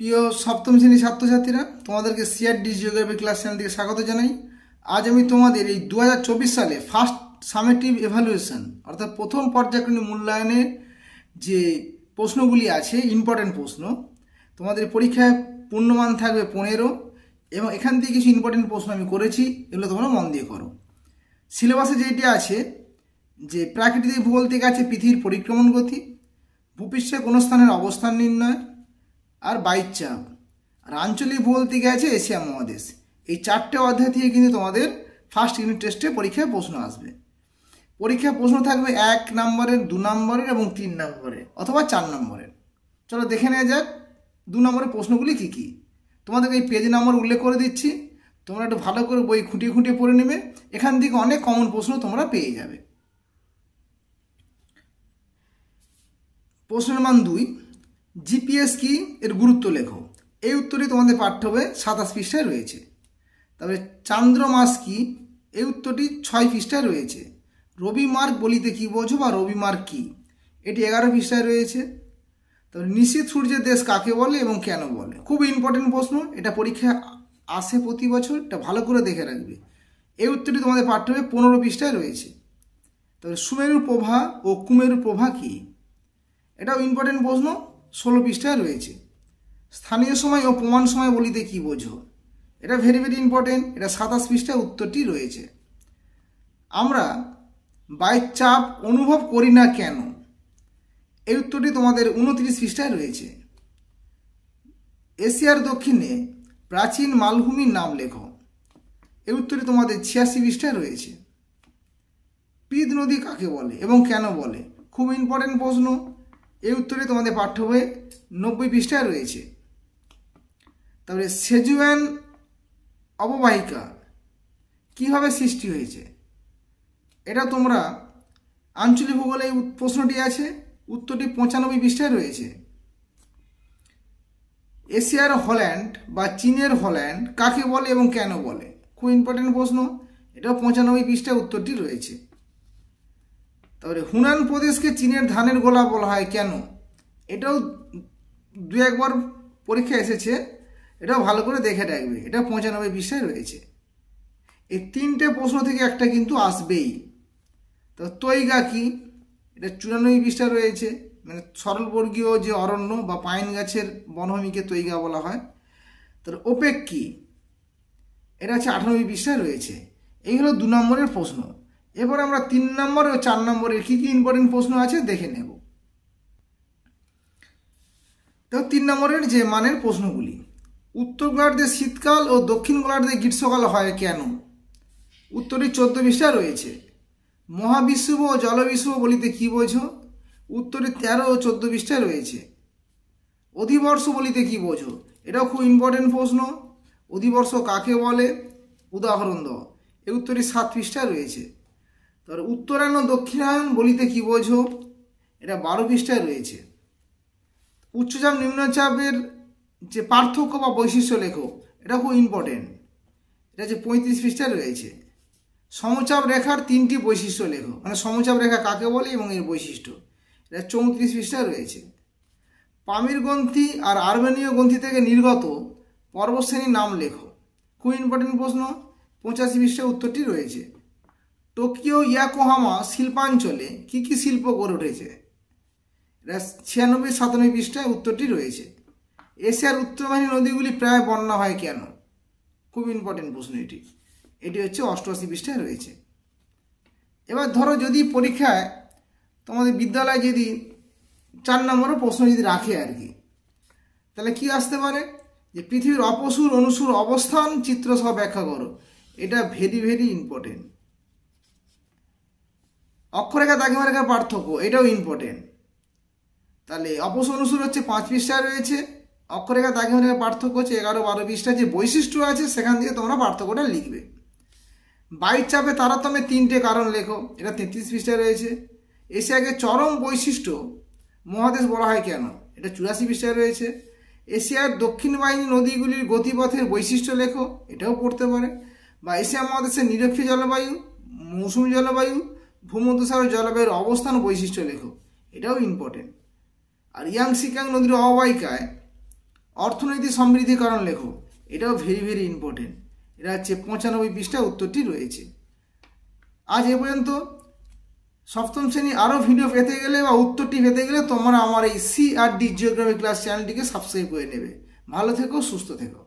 প্রিয় সপ্তম শ্রেণীর ছাত্রছাত্রীরা, তোমাদেরকে সিআরডি জিওগ্রাফি ক্লাস চ্যানেল থেকে স্বাগত জানাই। আজ আমি তোমাদের এই 2024 সালে ফার্স্ট সামেটিভ এভালুয়েশন অর্থাৎ প্রথম পর্যায়ক্রমিক মূল্যায়নের যে প্রশ্নগুলি আছে, ইম্পর্টেন্ট প্রশ্ন, তোমাদের পরীক্ষায় পূর্ণমান থাকবে 15 এবং এখান থেকে কিছু ইম্পর্টেন্ট প্রশ্ন আমি করেছি, এগুলো তোমরা মন দিয়ে করো। সিলেবাসে যেটি আছে যে প্রাকৃতিক ভূগোল থেকে আছে পৃথিবীর পরিক্রমণ গতি, ভূপৃষ্ঠে কোনো স্থানের অবস্থান নির্ণয় আর বাইর চাপ, আর আঞ্চলিক ভূগোল থেকে আছে এশিয়া মহাদেশ। এই চারটে অধ্যায় থেকে কিন্তু তোমাদের ফার্স্ট ইউনিট টেস্টে পরীক্ষায় প্রশ্ন আসবে। পরীক্ষায় প্রশ্ন থাকবে 1 নম্বরের, 2 নম্বরের এবং 3 নম্বরের অথবা 4 নম্বরের। চলো দেখে নেওয়া যাক 2 নম্বরের প্রশ্নগুলি কী কী। তোমাদেরকে এই পেজ নাম্বার উল্লেখ করে দিচ্ছি, তোমরা একটু ভালো করে বই খুঁটিয়ে খুঁটিয়ে পড়ে নেবে, এখান থেকে অনেক কমন প্রশ্ন তোমরা পেয়ে যাবে। প্রশ্নের মান 2, জিপিএস কি, এর গুরুত্ব লেখো। এই উত্তরটি তোমাদের পাঠ্য বইয়ে 27 পৃষ্ঠায় রয়েছে। তবে চান্দ্র মাস কি, এই উত্তরটি 6 পৃষ্ঠায় রয়েছে। রবি মার্ক বলিতে কি বোঝো বা রবি মার্ক কি, এটি 11 পৃষ্ঠায় রয়েছে। তবে নিশীথ সূর্যের দেশ কাকে বলে এবং কেন বলে, খুব ইম্পর্টেন্ট প্রশ্ন, এটা পরীক্ষায় আসে প্রতি বছর, এটা ভালো করে দেখে রাখবে। এই উত্তরটি তোমাদের পাঠ্য বইয়ে 15 পৃষ্ঠায় রয়েছে। তবে সুমেরুর প্রভা ও কুমেরুর প্রভা কি, এটাও ইম্পর্টেন্ট প্রশ্ন, 16 পৃষ্ঠায় রয়েছে। স্থানীয় সময় ও প্রমাণ সময় বলিতে কি বোঝো, এটা ভেরি ভেরি ইম্পর্টেন্ট, এটা 27 পৃষ্ঠায় উত্তরটি রয়েছে। আমরা বায়ুর চাপ অনুভব করি না কেন, এই উত্তরটি তোমাদের 29 পৃষ্ঠায় রয়েছে। এশিয়ার দক্ষিণে প্রাচীন মালভূমির নাম লেখো, এই উত্তরটি তোমাদের 86 পৃষ্ঠায় রয়েছে। পিদ নদী কাকে বলে এবং কেন বলে, খুব ইম্পর্টেন্ট প্রশ্ন, এই উত্তরটি তোমাদের পাঠ্য বইয়ে 90 পৃষ্ঠায় রয়েছে। তারপরে সেজুয়ান অববাহিকা কীভাবে সৃষ্টি হয়েছে, এটা তোমরা আঞ্চলিক ভূগোলে এই প্রশ্নটি আছে, উত্তরটি 95 পৃষ্ঠায় রয়েছে। এশিয়ার হল্যান্ড বা চীনের হল্যান্ড কাকে বলে এবং কেন বলে, খুব ইম্পর্টেন্ট প্রশ্ন, এটাও 95 পৃষ্ঠায় উত্তরটি রয়েছে। তারপরে হুনান প্রদেশকে চীনের ধানের গোলা বলা হয় কেন, এটাও 2-1 বার পরীক্ষা এসেছে, এটাও ভালো করে দেখে রাখবে, এটা 95 পৃষ্ঠায় রয়েছে। এই 3টে প্রশ্ন থেকে একটা কিন্তু আসবেই। তো তৈগা কি, এটা 94 পৃষ্ঠায় রয়েছে, মানে সরলবর্গীয় যে অরণ্য বা পাইন গাছের বনভূমিকে তৈগা বলা হয়। তার ওপেক কি, এটা হচ্ছে 98 পৃষ্ঠায় রয়েছে। এই হলো 2 নম্বরের প্রশ্ন। এবার আমরা 3 নম্বর ও 4 নম্বরের কী কী ইম্পর্টেন্ট প্রশ্ন আছে দেখে নেব। তো 3 নম্বরের যে মানের প্রশ্নগুলি, উত্তর গোলার্ধে শীতকাল ও দক্ষিণ গোলার্ধে গ্রীষ্মকাল হয় কেন, উত্তরটি 14 পৃষ্ঠায় রয়েছে। মহাবিষুব ও জলবিষুব বলিতে কি বোঝো, উত্তরটি 13 ও 14 পৃষ্ঠায় রয়েছে। অধিবর্ষ বলিতে কি বোঝো, এটাও খুব ইম্পর্টেন্ট প্রশ্ন, অধিবর্ষ কাকে বলে, উদাহরণ দাও, এই উত্তরটি 7 পৃষ্ঠায় রয়েছে। তার উত্তরায়ণ ও দক্ষিণায়ন বলিতে কি বোঝো, এটা 12 পৃষ্ঠায় রয়েছে। উচ্চচাপ নিম্নচাপের যে পার্থক্য বা বৈশিষ্ট্য লেখো, এটা খুব ইম্পর্টেন্ট, এটা হচ্ছে 35 পৃষ্ঠায় রয়েছে। সমচাপ রেখার 3টি বৈশিষ্ট্য লেখো, মানে সমচাপ রেখা কাকে বলে এবং এর বৈশিষ্ট্য, এটা 34 পৃষ্ঠায় রয়েছে। পামির গ্রন্থি আর আর্মেনীয় গ্রন্থি থেকে নির্গত পর্বতশ্রেণীর নাম লেখো, খুব ইম্পর্টেন্ট প্রশ্ন, 85 পৃষ্ঠায় উত্তরটি রয়েছে। টোকিও ইয়াকোহামা শিল্পাঞ্চলে কী কী শিল্প গড়ে উঠেছে, এটা 96-97 পৃষ্ঠায় উত্তরটি রয়েছে। এশিয়ার উত্তরবাহিনী নদীগুলি প্রায় বন্যা হয় কেন, খুব ইম্পর্টেন্ট প্রশ্ন এটি, এটি হচ্ছে 88 পৃষ্ঠায় রয়েছে। এবার ধরো যদি পরীক্ষায় তোমাদের বিদ্যালয়ে যদি 4 নম্বরের প্রশ্ন যদি রাখে আর কি, তাহলে কি আসতে পারে যে পৃথিবীর অপসুর অনুসুর অবস্থান চিত্র সহ ব্যাখ্যা করো, এটা ভেরি ভেরি ইম্পর্টেন্ট। অক্ষরেখা দ্রাঘিমারেখার পার্থক্য, এটাও ইম্পর্টেন্ট। তাহলে অপসুর অনুসুর হচ্ছে 5 পৃষ্ঠায় রয়েছে, অক্ষরেখা দ্রাঘিমারেখার পার্থক্য হচ্ছে 11-12 পৃষ্ঠায়। যে বৈশিষ্ট্য আছে সেখান থেকে তোমরা পার্থক্যটা লিখবে। বায়ুর চাপে তারতম্যে 3টে কারণ লেখো, এটা 33 পৃষ্ঠায় রয়েছে। এশিয়াকে চরম বৈশিষ্ট্য মহাদেশ বলা হয় কেন, এটা 84 পৃষ্ঠায় রয়েছে। এশিয়ার দক্ষিণ বাহিনী নদীগুলির গতিপথের বৈশিষ্ট্য লেখো, এটাও পড়তে পারে। বা এশিয়া মহাদেশের নিরক্ষীয় জলবায়ু, মৌসুমী জলবায়ু, ভূমধ্যসাগর জলবায়ুর অবস্থান বৈশিষ্ট্য লেখো, এটাও ইম্পর্টেন্ট। আর ইয়াংসিকিয়াং নদীর অববাহিকায় অর্থনৈতিক সমৃদ্ধির কারণ লেখো, এটাও ভেরি ভেরি ইম্পর্টেন্ট। এটা হচ্ছে 95 পৃষ্ঠা উত্তরটি রয়েছে। আজ এ পর্যন্ত। সপ্তম শ্রেণী আরও ভিডিও পেতে গেলে বা উত্তরটি পেতে গেলে তোমরা আমার এই CRD জিওগ্রাফি ক্লাস চ্যানেলটিকে সাবস্ক্রাইব করে নেবে। ভালো থেকো, সুস্থ থেকো।